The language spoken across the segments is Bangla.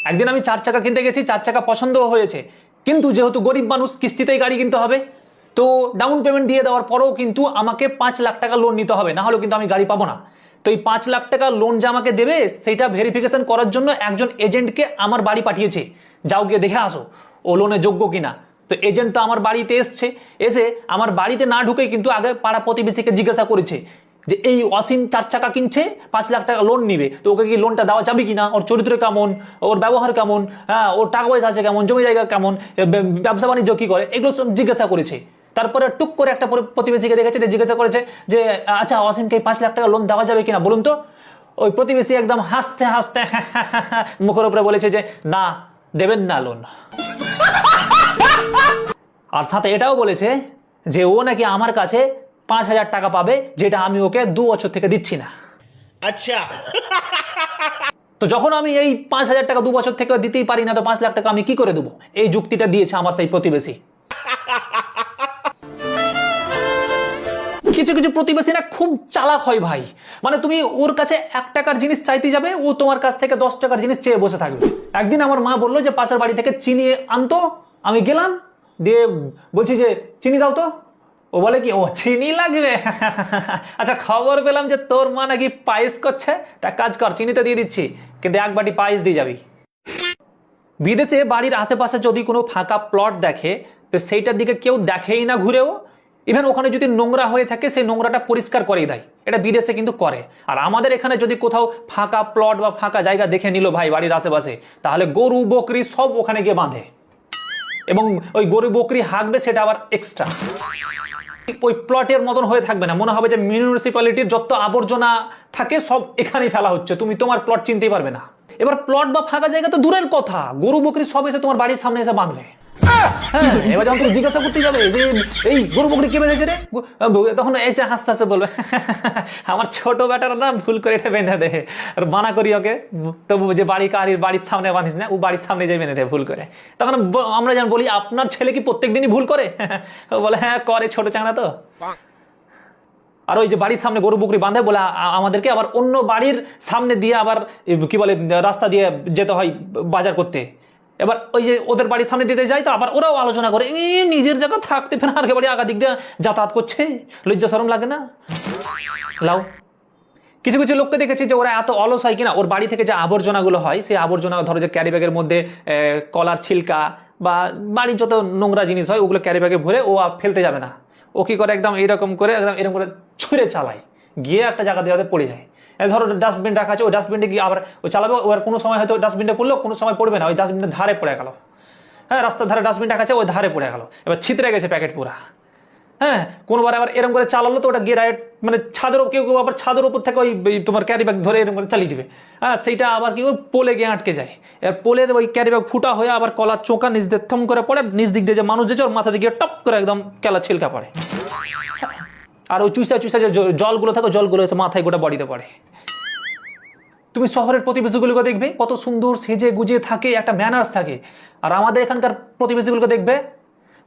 একদিন আমি 4 চাকা কিনতে গেছি, 4 চাকা পছন্দ হয়েছে, কিন্তু যেহেতু গরিব মানুষ কিস্তিতেই গাড়ি কিনতে হবে, তো ডাউন পেমেন্ট দিয়ে দেওয়ার পরেও কিন্তু আমাকে 5 লাখ টাকা লোন নিতে হবে, না হলেও কিন্তু আমি গাড়ি পাবো না। তো এই 5 লাখ টাকা লোন যে আমাকে দেবে সেটা ভেরিফিকেশন করার জন্য একজন এজেন্টকে আমার বাড়ি পাঠিয়েছে, যাও গিয়ে দেখে আসো ও লোনে যোগ্য কিনা। তো এজেন্ট তো আমার বাড়িতে এসে আমার বাড়িতে না ঢুকেই কিন্তু আগে পাড়া প্রতিবেশীকে জিজ্ঞাসা করেছে যে এই অসীম 4 চাকা কিনছে, 5 লাখ টাকা লোন নিবে, তো ওকে কি লোনটা দেওয়া যাবে কিনা, ওর চরিত্র কেমন, ওর ব্যবহার কেমন, হ্যাঁ ওর টাকা পয়সা আছে কেমন, জমি জায়গা কেমন, ব্যবসা বাণিজ্য কি করে, এগুলো সব জিজ্ঞাসা করেছে। তারপরে টুক করে একটা প্রতিবেশীকে দেখেছে, জিজ্ঞাসা করেছে যে আচ্ছা অসীমকে 5 লাখ টাকা লোন দেওয়া যাবে কিনা বলুন তো। ওই প্রতিবেশী একদম হাসতে হাসতে মুখের উপরে বলেছে যে না, দেবেন না লোন। আর সাথে এটাও বলেছে যে ও নাকি আমার কাছে 5,000 টাকা পাবে, যেটা আমি ওকে 2 বছর থেকে দিচ্ছি না। আচ্ছা, তো যখন আমি এই 5,000 টাকা 2 বছর থেকে দিতেই পারি না, তো 5 লাখ টাকা আমি কি করে দেবো? এই যুক্তিটা দিয়েছে আমার সেই প্রতিবেশী। কিছু কিছু প্রতিবেশী না খুব চালাক হয় ভাই, মানে তুমি ওর কাছে 1 টাকার জিনিস চাইতে যাবে, ও তোমার কাছ থেকে 10 টাকার জিনিস চেয়ে বসে থাকবে। একদিন আমার মা বললো যে পাশের বাড়ি থেকে চিনি আনতো, আমি গেলাম, দিয়ে বলছি যে চিনি দাও তো। ও বলে কি ও চিনি লাগবে? আচ্ছা খবর পেলাম যে তোর মা নাকি পায়েস করছে, তা কাজ কর চিনিতে দিয়ে দিচ্ছি, কিন্তু 1 বাটি পায়েস দিয়ে যাবি। বিদেশে বাড়ির আশেপাশে যদি কোনো ফাঁকা প্লট দেখে, তো সেইটার দিকে কেউ দেখেই না ঘুরেও, ইভেন ওখানে যদি নোংরা হয়ে থাকে সেই নোংরাটা পরিষ্কার করেই দেয়। এটা বিদেশে কিন্তু করে। আর আমাদের এখানে যদি কোথাও ফাঁকা প্লট বা ফাঁকা জায়গা দেখে নিল ভাই বাড়ির আশেপাশে, তাহলে গরু বকরি সব ওখানে গিয়ে বাঁধে, এবং ওই গরু বকরি হাঁকবে, সেটা আবার এক্সট্রা। ওই প্লটের মতন হয়ে থাকবে না, মনে হবে যে মিউনিসিপ্যালিটির যত আবর্জনা থাকে সব এখানেই ফেলা হচ্ছে, তুমি তোমার প্লট চিনতেই পারবে না। এবার প্লট বা ফাঁকা জায়গা তো দূরের কথা, গরু বকরি সব এসে তোমার বাড়ির সামনে এসে বাঁধবে। হ্যাঁ, এবার যখন তুমি জিজ্ঞাসা করতে যাবে যে এই গরু বকরি কে বেঁধেছে রে, তখন এসে হাসতে হাসতে বলবে আমার ছোট বেটার না ভুল করে এটা বেঁধে দে, আর মানা করি ওকে, তবু যে বাড়ির সামনে বাঁধিস না, ও বাড়ির সামনে যাই বেঁধে দেয় ভুল করে। তখন আমরা যেন বলি আপনার ছেলে কি প্রত্যেক দিনই ভুল করে? বলে হ্যাঁ করে, ছোট চাংড়া তো। আর ওই যে বাড়ির সামনে গরু বকরি বাঁধে বলে আমাদেরকে আবার অন্য বাড়ির সামনে দিয়ে আবার কি বলে রাস্তা দিয়ে যেতে হয় বাজার করতে। এবার ওই যে ওদের বাড়ির সামনে দিতে যাই, তো আবার ওরাও আলোচনা করে নিজের জায়গা থাকতে ফের আর বাড়ি আগা দিক দিয়ে যাতায়াত করছে, লজ্জা শরম লাগে না? লাও কিছু কিছু লোককে দেখেছি যে ওরা এত অলস হয় কিনা, ওর বাড়ি থেকে যে আবর্জনাগুলো হয় সেই আবর্জনা ধরো যে ক্যারি ব্যাগের মধ্যে কলার ছিলকা বা বাড়ির যত নোংরা জিনিস হয় ওগুলো ক্যারি ব্যাগে ভরে ও ফেলতে যাবে না, ও কি করে একদম এরকম করে এরকম করে ছুঁড়ে চালায়, গিয়ে একটা জায়গাতে পড়ে যায়। ধরো ডাস্টবিন রাখা আছে, ওই ডাস্টবিনটা গিয়ে আবার ও চালাবে, ওর কোনো সময় হয়তো ডাস্টবিনটা পড়লো, কোনো সময় পড়বে না, ওই ডাস্টবিনের ধারে পড়ে গেল। হ্যাঁ, রাস্তার ধারে ডাস্টবিন রাখা আছে, ওই ধারে পড়ে গেল, এবার ছিতরে গেছে প্যাকেট পুরা। হ্যাঁ, কোনোবার আবার এরকম করে চালালো তো ওটা গিয়ে মানে ছাদের, কেউ কেউ আবার ছাদের উপর থেকে ওই তোমার ক্যারি ব্যাগ ধরে এরকম করে চালিয়ে দিবে। হ্যাঁ, সেইটা আবার কি ওই পোলে গিয়ে আটকে যায়, এবার পোলের ওই ক্যারি ব্যাগ ফুটা হয়ে আবার কলার চোঁকা নিচ দিয়ে থম করে পড়ে, নিচ দিক দিয়ে যে মানুষ যেছে ওর মাথা দিয়ে টপ করে একদম কেলা ছিলকা পড়ে। আর ওই চুষা যে জলগুলো থাকে জলগুলো এসে মাথায় গোটা বডিতে পড়ে। তুমি শহরের প্রতিবেশীগুলোকে দেখবে কত সুন্দর সেজে গুজে থাকে, একটা ম্যানার্স থাকে, আর আমাদের এখানকার প্রতিবেশীগুলোকে দেখবে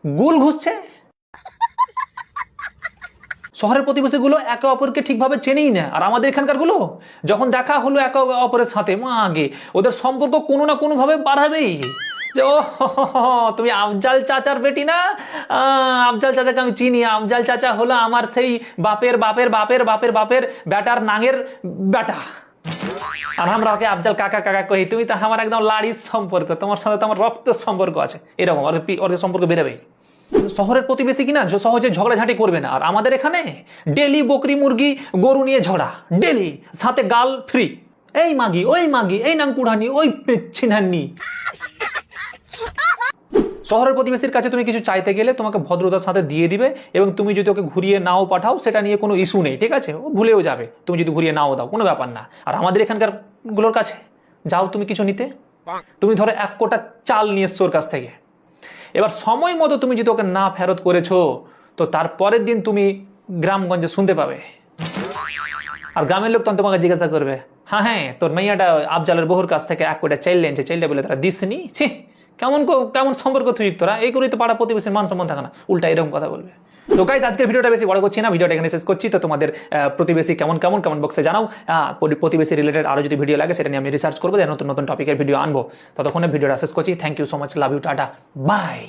গুল ঘুষছে। শহরের প্রতিবেশীগুলো একে অপরকে ঠিকভাবে চেনেই না, আর আমাদের এখানকার গুলো যখন দেখা হলো একে অপরের সাথে মা আগে ওদের সম্পর্ক কোনো না কোনো ভাবে বাড়াবেই, যে ও তুমি আফজাল চাচার বেটি না, আফজাল চাচাকে আমি চিনি, আফজাল চাচা হলো আমার সেই বাপের বাপের বাপের বাপের বাপের বেটার নাঙের বেটা, আর আমরা ওকে আফজাল কাকা কাকা কহি, তুমি তো আমার একদম লাড়ির সম্পর্ক, তোমার সাথে তো আমার রক্তের সম্পর্ক আছে, এরকম ওর সম্পর্ক বেরোবেই। শহরের প্রতিবেশী কিনা সহজে ঝগড়াঝাঁটি করবে না, আর আমাদের এখানে ডেলি বকরি মুরগি গরু নিয়ে ঝগড়া, ডেলি, সাথে গাল ফ্রি, এই মাগি ওই মাগি, এই নাংকুড়ানি ওই ছিনান্নি। শহরের প্রতিবেশীর কাছে তুমি কিছু চাইতে গেলে তোমাকে ভদ্রতার সাথে দিয়ে দিবে, এবং তুমি যদি ওকে ঘুরিয়ে নাও পাঠাও সেটা নিয়ে কোনো ইস্যু নেই, ঠিক আছে, ও ভুলেও যাবে তুমি যদি ঘুরিয়ে নাও দাও, কোনো ব্যাপার না। আর আমাদের এখানকার গুলোর কাছে যাও তুমি কিছু নিতে, তুমি ধরো 1 কোটা চাল নিয়ে এসছো ওর কাছ থেকে, এবার সময় মতো তুমি যদি ওকে না ফেরত করেছো, তো তারপরের দিন তুমি গ্রামগঞ্জে শুনতে পাবে, আর গ্রামের লোক তখন তোমাকে জিজ্ঞাসা করবে হ্যাঁ তোর মেয়েটা আফজালের বহুর কাছ থেকে 1 কোটা চাইল এনেছে, চাইলে বলে তারা দিসনি, ছি কেমন সম্পর্ক তুই তোরা, এই করেই তো পাড়া প্রতিবেশীর মান সম্মান থাকে না, উল্টা এরকম কথা বলবে। তো গাইজ আজকের ভিডিওটা বেশি বড় করছি না, ভিডিওটা এখানে শেষ করছি। তো তোমাদের প্রতিবেশী কেমন কমেন্ট বক্সে জানাও। প্রতিবেশী রিলেটেড আরও যদি ভিডিও লাগে সেটা নিয়ে আমি রিসার্চ করবো, নতুন নতুন টপিকের ভিডিও আনবো। ততক্ষণে ভিডিওটা শেষ করছি। Thank you so much, love you, tata, by.